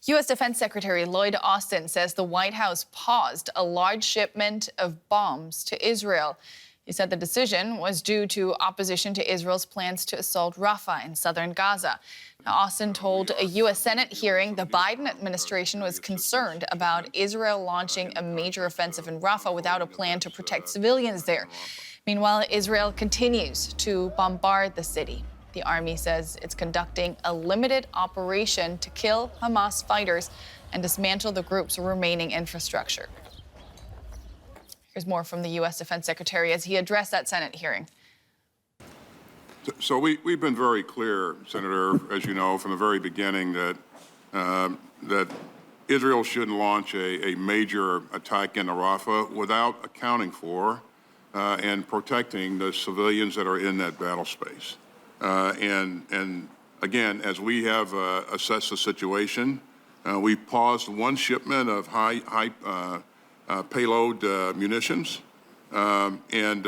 U.S. Defense Secretary Lloyd Austin says the White House paused a large shipment of bombs to Israel. He said the decision was due to opposition to Israel's plans to assault Rafah in southern Gaza. Now, Austin told a U.S. Senate hearing the Biden administration was concerned about Israel launching a major offensive in Rafah without a plan to protect civilians there. Meanwhile, Israel continues to bombard the city. The army says it's conducting a limited operation to kill Hamas fighters and dismantle the group's remaining infrastructure. Here's more from the U.S. Defense Secretary as he addressed that Senate hearing. So we've been very clear, Senator, as you know, from the very beginning that that Israel shouldn't launch a major attack into Rafah without accounting for and protecting the civilians that are in that battle space. And again, as we have assessed the situation, we paused one shipment of high payload munitions. And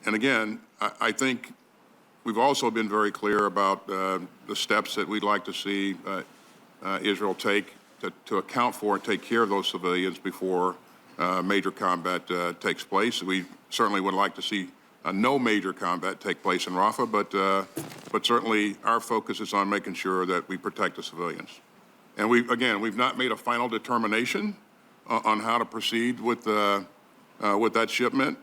again, I think we've also been very clear about the steps that we'd like to see Israel take to account for and take care of those civilians before major combat takes place. We certainly would like to see no major combat take place in Rafah, but certainly our focus is on making sure that we protect the civilians. And we've not made a final determination on how to proceed with that shipment.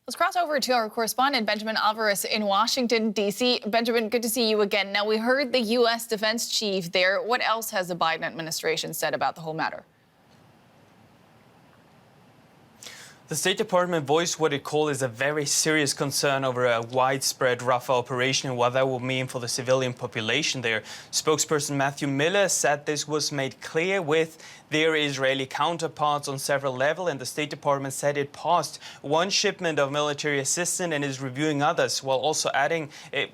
Let's cross over to our correspondent, Benjamin Alvarez in Washington, D.C. Benjamin, good to see you again. Now, we heard the U.S. defense chief there. What else has the Biden administration said about the whole matter? The State Department voiced what it called is a very serious concern over a widespread Rafah operation and what that will mean for the civilian population there. Spokesperson Matthew Miller said this was made clear with their Israeli counterparts on several levels, and the State Department said it paused one shipment of military assistance and is reviewing others, while also adding,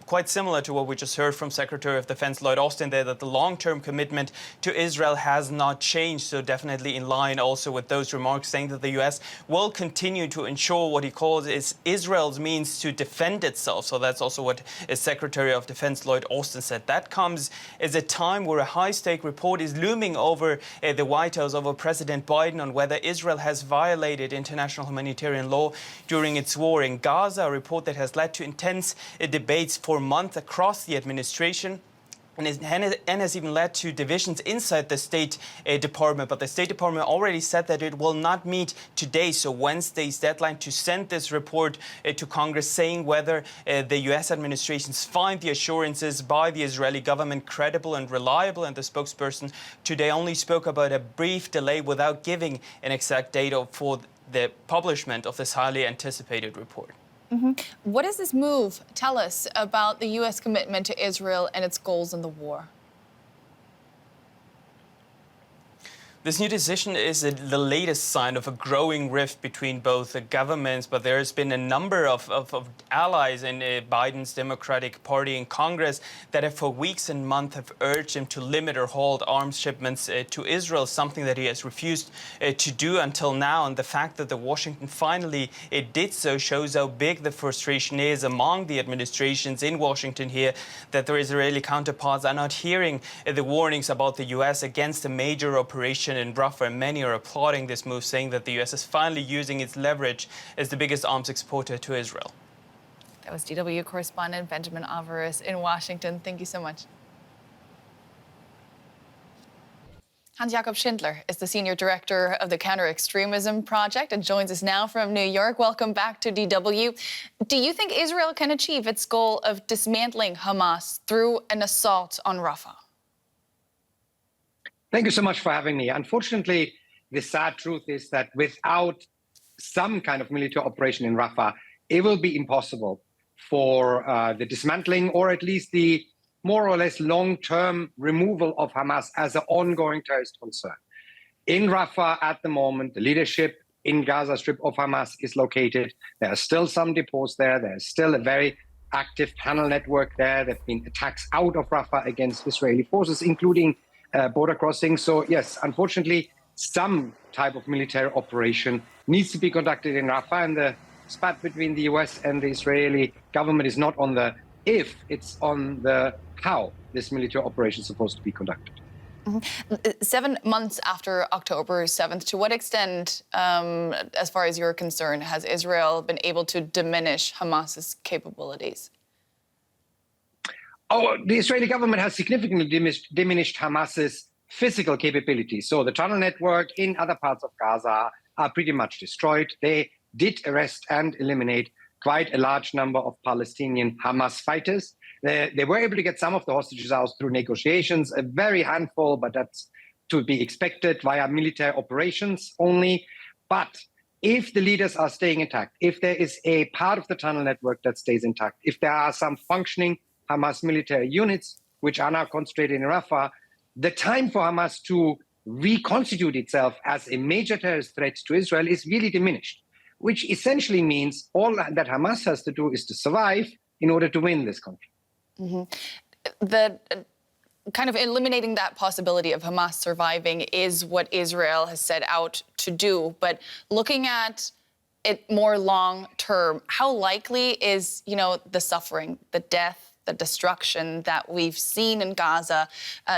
quite similar to what we just heard from Secretary of Defense Lloyd Austin there, that the long-term commitment to Israel has not changed. So definitely in line also with those remarks, saying that the U.S. will continue to ensure what he calls is Israel's means to defend itself. So that's also what Secretary of Defense Lloyd Austin said. That comes as a time where a high-stake report is looming over the White House, over President Biden, on whether Israel has violated international humanitarian law during its war in Gaza, a report that has led to intense debates for months across the administration. And has even led to divisions inside the State Department. But the State Department already said that it will not meet today, so Wednesday's deadline, to send this report to Congress, saying whether the U.S. administrations find the assurances by the Israeli government credible and reliable. And the spokesperson today only spoke about a brief delay without giving an exact date for the publishment of this highly anticipated report. What does this move tell us about the U.S. commitment to Israel and its goals in the war? This new decision is the latest sign of a growing rift between both the governments, but there has been a number of allies in Biden's Democratic Party in Congress that have for weeks and months have urged him to limit or halt arms shipments to Israel, something that he has refused to do until now. And the fact that the Washington finally did so shows how big the frustration is among the administrations in Washington here, that their Israeli counterparts are not hearing the warnings about the U.S. against a major operation in Rafah, and many are applauding this move, saying that the U.S. is finally using its leverage as the biggest arms exporter to Israel. That was DW correspondent Benjamin Alvarez in Washington. Thank you so much. Hans-Jakob Schindler is the Senior Director of the Counter Extremism Project and joins us now from New York. Welcome back to DW. Do you think Israel can achieve its goal of dismantling Hamas through an assault on Rafah? Thank you so much for having me. Unfortunately, the sad truth is that without some kind of military operation in Rafah, it will be impossible for the dismantling, or at least the more or less long-term removal of Hamas as an ongoing terrorist concern. In Rafah at the moment, the leadership in Gaza Strip of Hamas is located. There are still some depots there. There's still a very active tunnel network there. There have been attacks out of Rafah against Israeli forces, including border crossing. So yes, unfortunately, some type of military operation needs to be conducted in Rafah, and the spat between the US and the Israeli government is not on the if, it's on the how this military operation is supposed to be conducted. 7 months after October 7th, to what extent, as far as you're concerned, has Israel been able to diminish Hamas's capabilities? Oh, the Israeli government has significantly diminished Hamas's physical capabilities. So the tunnel network in other parts of Gaza are pretty much destroyed. They did arrest and eliminate quite a large number of Palestinian Hamas fighters. They were able to get some of the hostages out through negotiations, a very handful, but that's to be expected via military operations only. But if the leaders are staying intact, if there is a part of the tunnel network that stays intact, if there are some functioning Hamas military units, which are now concentrated in Rafah, the time for Hamas to reconstitute itself as a major terrorist threat to Israel is really diminished, which essentially means all that Hamas has to do is to survive in order to win this conflict. The kind of eliminating that possibility of Hamas surviving is what Israel has set out to do. But looking at it more long term, how likely is, the suffering, the death, the destruction that we've seen in Gaza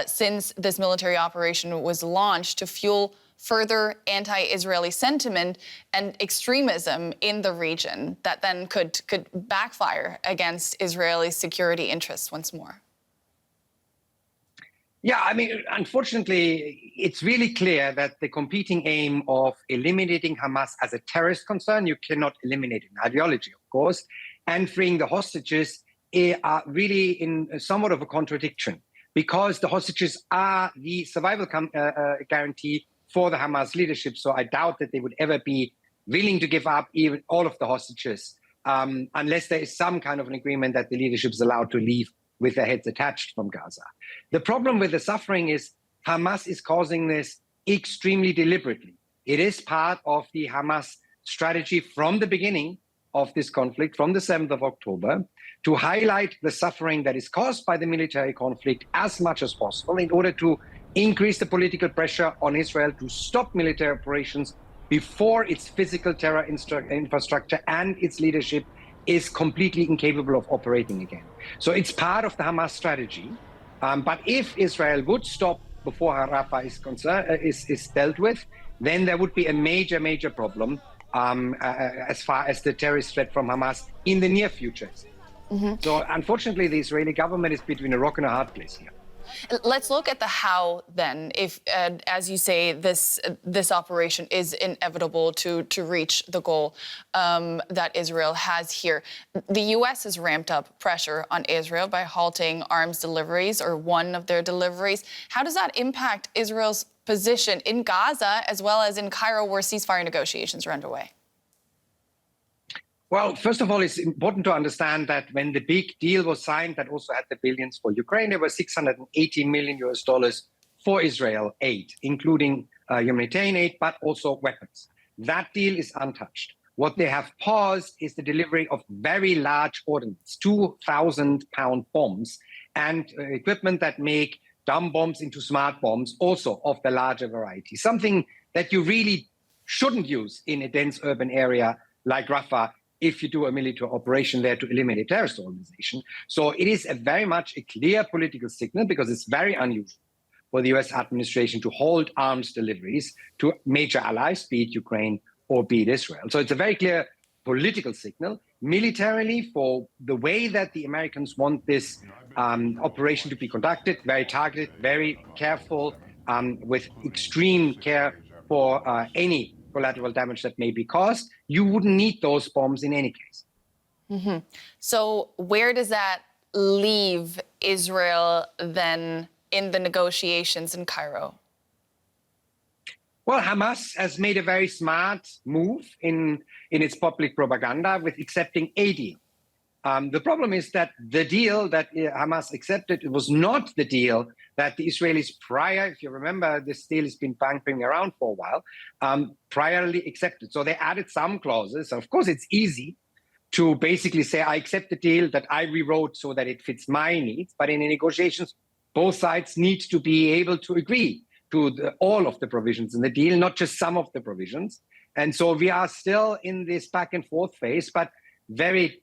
since this military operation was launched to fuel further anti-Israeli sentiment and extremism in the region that then could backfire against Israeli security interests once more? Yeah, I mean, unfortunately, it's really clear that the competing aim of eliminating Hamas as a terrorist concern, you cannot eliminate an ideology, of course, and freeing the hostages are really in somewhat of a contradiction, because the hostages are the survival guarantee for the Hamas leadership. So I doubt that they would ever be willing to give up even all of the hostages unless there is some kind of an agreement that the leadership is allowed to leave with their heads attached from Gaza. The problem with the suffering is Hamas is causing this extremely deliberately. It is part of the Hamas strategy from the beginning of this conflict, from the 7th of October, to highlight the suffering that is caused by the military conflict as much as possible in order to increase the political pressure on Israel to stop military operations before its physical terror infrastructure and its leadership is completely incapable of operating again. So it's part of the Hamas strategy. But if Israel would stop before Rafah is dealt with, then there would be a major, major problem as far as the terrorist threat from Hamas in the near future. So unfortunately, the Israeli government is between a rock and a hard place here. Let's look at the how then. If, as you say, this operation is inevitable to reach the goal that Israel has here. The U.S. has ramped up pressure on Israel by halting arms deliveries, or one of their deliveries. How does that impact Israel's position in Gaza as well as in Cairo, where ceasefire negotiations are underway? Well, first of all, it's important to understand that when the big deal was signed that also had the billions for Ukraine, there were $680 million for Israel aid, including humanitarian aid, but also weapons. That deal is untouched. What they have paused is the delivery of very large ordnance, 2,000-pound bombs, and equipment that make dumb bombs into smart bombs, also of the larger variety, something that you really shouldn't use in a dense urban area like Rafah if you do a military operation there to eliminate a terrorist organization. So it is very much a clear political signal, because it's very unusual for the US administration to hold arms deliveries to major allies, be it Ukraine or be it Israel. So it's a very clear political signal. Militarily, for the way that the Americans want this operation to be conducted, very targeted, very careful, with extreme care for any collateral damage that may be caused, you wouldn't need those bombs in any case. So where does that leave Israel then in the negotiations in Cairo? Well, Hamas has made a very smart move in its public propaganda with accepting a deal. The problem is that the deal that Hamas accepted, it was not the deal that the Israelis prior, if you remember, this deal has been bouncing around for a while, priorly accepted. So they added some clauses. Of course, it's easy to basically say, I accept the deal that I rewrote so that it fits my needs. But in the negotiations, both sides need to be able to agree to all of the provisions in the deal, not just some of the provisions. And so we are still in this back and forth phase, but very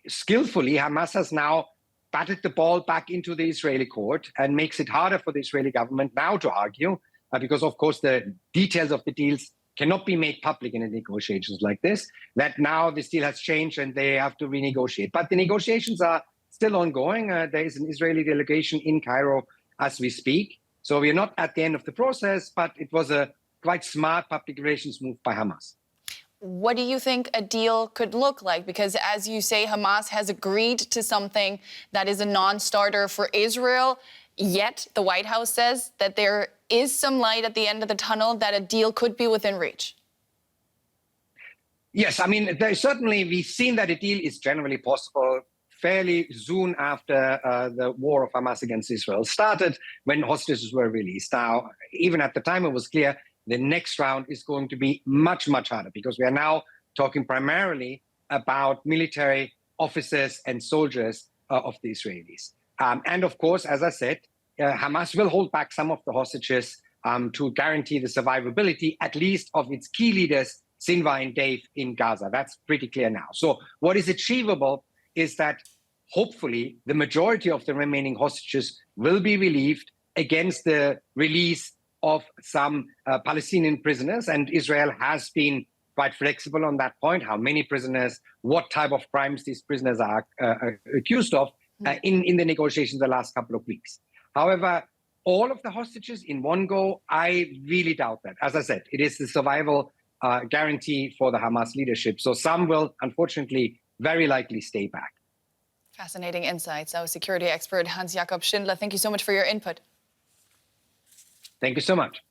skillfully, Hamas has now batted the ball back into the Israeli court and makes it harder for the Israeli government now to argue, because, of course, the details of the deals cannot be made public in negotiations like this, that now this deal has changed and they have to renegotiate. But the negotiations are still ongoing. There is an Israeli delegation in Cairo as we speak. So we're not at the end of the process, but it was a quite smart public relations move by Hamas. What do you think a deal could look like? Because, as you say, Hamas has agreed to something that is a non-starter for Israel, yet the White House says that there is some light at the end of the tunnel, that a deal could be within reach. Yes, I mean, we've seen that a deal is generally possible fairly soon after the war of Hamas against Israel started, when hostages were released. Now, even at the time, it was clear the next round is going to be much, much harder, because we are now talking primarily about military officers and soldiers of the Israelis. And of course, as I said, Hamas will hold back some of the hostages to guarantee the survivability, at least of its key leaders, Sinwar and Dave, in Gaza. That's pretty clear now. So what is achievable is that hopefully the majority of the remaining hostages will be relieved against the release of some Palestinian prisoners. And Israel has been quite flexible on that point, how many prisoners, what type of crimes these prisoners are accused of in the negotiations the last couple of weeks. However, all of the hostages in one go, I really doubt that. As I said, it is the survival guarantee for the Hamas leadership. So some will, unfortunately, very likely stay back. Fascinating insights. Our security expert, Hans-Jakob Schindler, thank you so much for your input. Thank you so much.